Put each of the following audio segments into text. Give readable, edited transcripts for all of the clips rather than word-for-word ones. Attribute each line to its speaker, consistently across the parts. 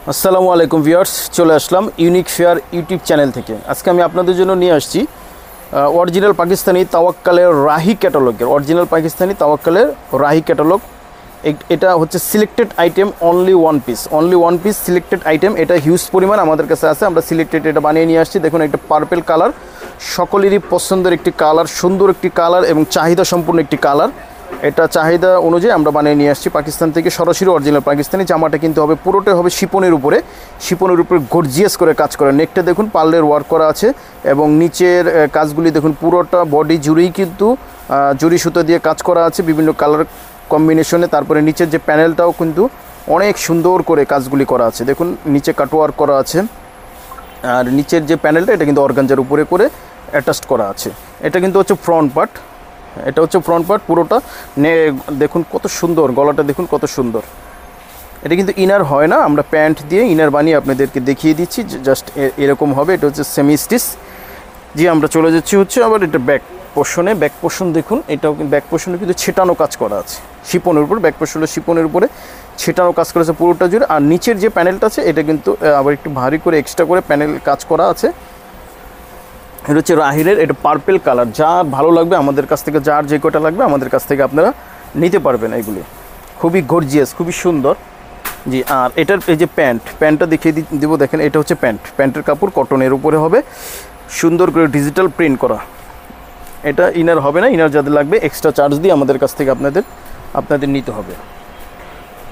Speaker 1: আসসালামু আলাইকুম ভিউয়ার্স, চলে আসলাম ইউনিক ফেয়ার ইউটিউব চ্যানেল থেকে। আজকে আমি আপনাদের জন্য নিয়ে আসছি অরিজিনাল পাকিস্তানি তাওয়াক্কালের রাহি ক্যাটালগের রাহি ক্যাটালগ। এটা হচ্ছে selected item, only one piece selected item. এটা হিউজ পরিমাণ আমাদের কাছে আছে, আমরা সিলেক্টেড এটা বানিয়ে নিয়ে আসছি। দেখুন, একটা পার্পেল কালার, সকলেরই পছন্দের একটি কালার, সুন্দর একটি কালার এবং চাহিদা সম্পূর্ণ একটি কালার। এটা চাহিদা অনুযায়ী আমরা বানিয়ে নিয়ে আসছি পাকিস্তান থেকে, সরাসরি অরিজিনাল পাকিস্তানি। জামাটা কিন্তু হবে পুরোটাই হবে শিপনের উপরে গর্জিয়াস করে কাজ করা। নেকটা দেখুন পার্লের ওয়ার্ক করা আছে এবং নিচের কাজগুলি দেখুন, পুরোটা বডি জুড়েই কিন্তু জুড়ি সুতো দিয়ে কাজ করা আছে বিভিন্ন কালার কম্বিনেশনে। তারপরে নিচের যে প্যানেলটাও কিন্তু অনেক সুন্দর করে কাজগুলি করা আছে। দেখুন নিচে কাটওয়ার্ক করা আছে, আর নিচের যে প্যানেলটা এটা কিন্তু অর্গানজার উপরে করে অ্যাটাচড করা আছে। এটা কিন্তু হচ্ছে ফ্রন্ট পার্ট, পুরোটা দেখুন কত সুন্দর, গলাটা দেখুন কত সুন্দর। এটা কিন্তু ইনার হয় না, আমরা প্যান্ট দিয়ে ইনার বানিয়ে আপনাদেরকে দেখিয়ে দিচ্ছি, জাস্ট এরকম হবে। এটা হচ্ছে সেমি স্টিচ। জি, আমরা চলে যাচ্ছি হচ্ছে আবার এটা ব্যাক পোর্শন দেখুন, এটাও কিন্তু ব্যাক পোর্শনে কিন্তু ছেটানো কাজ করা আছে শিপনের উপর। ব্যাক পোর্শনে শিপনের উপরে ছেটানো কাজ করা আছে পুরোটা জুড়ে। আর নিচের যে প্যানেলটা আছে এটা কিন্তু আবার একটু ভারী করে এক্সট্রা করে প্যানেল কাজ করা আছে। এটা হচ্ছে রাহিরের, এটা পার্পেল কালার। যার ভালো লাগবে আমাদের কাছ থেকে, যার যে কটা লাগবে আমাদের কাছ থেকে আপনারা নিতে পারবেন। এগুলি খুবই গর্জিয়াস, খুবই সুন্দর। জি, আর এটার এই যে প্যান্টটা দেখিয়ে দেবো। দেখেন, এটা হচ্ছে প্যান্টের কাপড় কটনের উপরে হবে, সুন্দর করে ডিজিটাল প্রিন্ট করা। এটা ইনার হবে না, ইনার যাদের লাগবে এক্সট্রা চার্জ দিয়ে আমাদের কাছ থেকে আপনাদের নিতে হবে।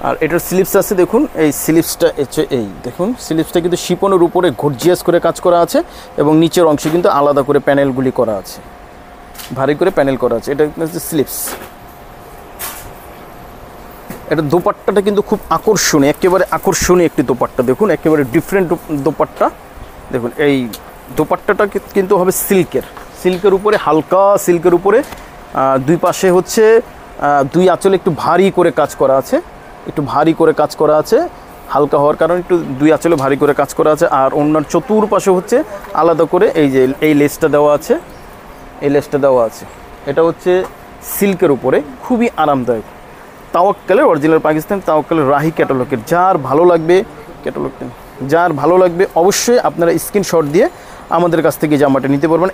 Speaker 1: আর এটার স্লিপস আছে দেখুন, এই স্লিপসটা হচ্ছে দেখুন, স্লিপসটা কিন্তু শিপনের উপরে গর্জিয়াস করে কাজ করা আছে এবং নিচের অংশে কিন্তু আলাদা করে প্যানেলগুলি করা আছে, ভারী করে প্যানেল করা আছে। এটা হচ্ছে স্লিপস। এটা দোপাট্টাটা কিন্তু খুব আকর্ষণীয়, একেবারে আকর্ষণীয় একটি দোপাট্টা। দেখুন একেবারে ডিফারেন্ট দোপাট্টা। দেখুন এই দোপাট্টাটা কিন্তু হবে সিল্কের উপরে, হালকা সিল্কের উপরে। দুই পাশে হচ্ছে দুই আঁচলে একটু ভারী করে কাজ করা আছে, হালকা হওয়ার কারণে একটু দুই আঁচলে ভারী করে কাজ করা আছে। আর অন্যান্য চতুর্পাশে হচ্ছে আলাদা করে এই লেসটা দেওয়া আছে। এটা হচ্ছে সিল্কের উপরে, খুবই আরামদায়ক। তাওয়াক্কালের অরিজিনাল পাকিস্তান তাওয়াক্কালের রাহি ক্যাটালগের। যার ভালো লাগবে অবশ্যই আপনারা স্ক্রিনশট দিয়ে আমাদের কাছ থেকে জামাটা নিতে পারবেন।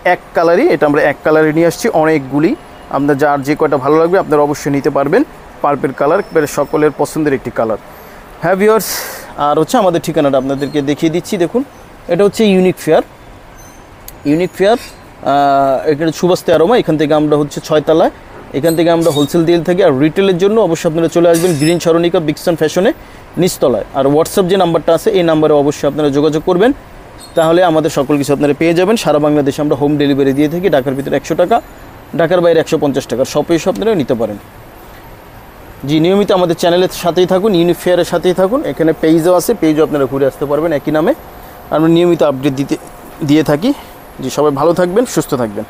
Speaker 1: এটা আমরা এক কালারে নিয়ে আসছি অনেকগুলি। আপনার যার যে কয়টা ভালো লাগবে আপনারা অবশ্যই নিতে পারবেন। পার্পেল কালার সকলের পছন্দের একটি কালার। হ্যাঁ ভিউয়ার্স, আর হচ্ছে আমাদের ঠিকানাটা আপনাদেরকে দেখিয়ে দিচ্ছি। দেখুন, এটা হচ্ছে ইউনিক ফেয়ার এখানে সুবাস্তে আরমা। এখান থেকে আমরা হচ্ছে 6 তলায়, এখান থেকে আমরা হোলসেল দিয়ে থাকি। আর রিটেলের জন্য অবশ্যই আপনারা চলে আসবেন গ্রিন সরণিকা বিক্সন ফ্যাশনে নিচতলায়। আর হোয়াটসঅ্যাপ যে নাম্বারটা আছে এই নাম্বারে অবশ্যই আপনারা যোগাযোগ করবেন, তাহলে আমাদের সকল কিছু আপনারা পেয়ে যাবেন। সারা বাংলাদেশে আমরা হোম ডেলিভারি দিয়ে থাকি। ঢাকার ভিতরে 100 টাকা, ঢাকার বাইরে 150 টাকা। শপে এসে আপনারা নিতে পারেন। জি, নিয়মিত আমাদের চ্যানেলের সাথেই থাকুন, ইউনিক ফেয়ারের সাথেই থাকুন। এখানে পেজও আছে, পেজও আপনারা ঘুরে আসতে পারবেন একই নামে। আমরা নিয়মিত আপডেট দিয়ে থাকি। জি, সবাই ভালো থাকবেন, সুস্থ থাকবেন।